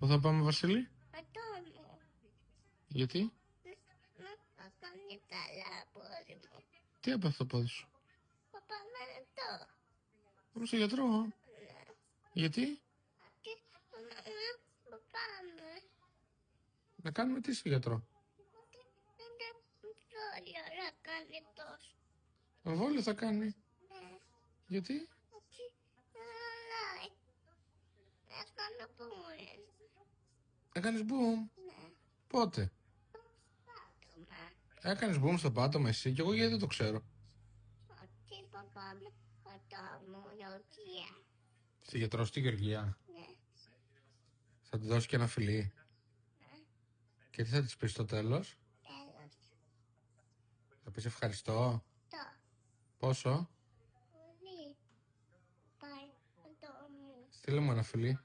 Πού θα πάμε, Βασίλη? Πατώ μου. Γιατί? Να κάνει καλά πόδι μου. Τι έπαθε το πόδι σου? Θα πάμε εδώ. Πάμε στο γιατρό. Ναι. Γιατί? Και να πάμε. Να κάνουμε τι στο γιατρό? Δεν θέλω να κάνει τόσο. Εμβόλιο θα κάνει. Ναι. Γιατί? Όχι. Να κάνω πουλές. Έκανες μπουμ. Ναι. Πότε? Πάτωμα. Έκανες μπουμ στο πάτωμα εσύ και εγώ γιατί δεν το ξέρω. Όχι, θα πάμε. Πατώ μου, Γεωργία. Στη γιατρό στη Γεωργία. Ναι. Θα τη δώσει και ένα φιλί. Ναι. Και τι θα της πεις στο τέλος? Τέλος. Θα πεις ευχαριστώ. Το. Πόσο? Πολύ. Πάει. Πατώ μου. Στείλε μου ένα φιλί.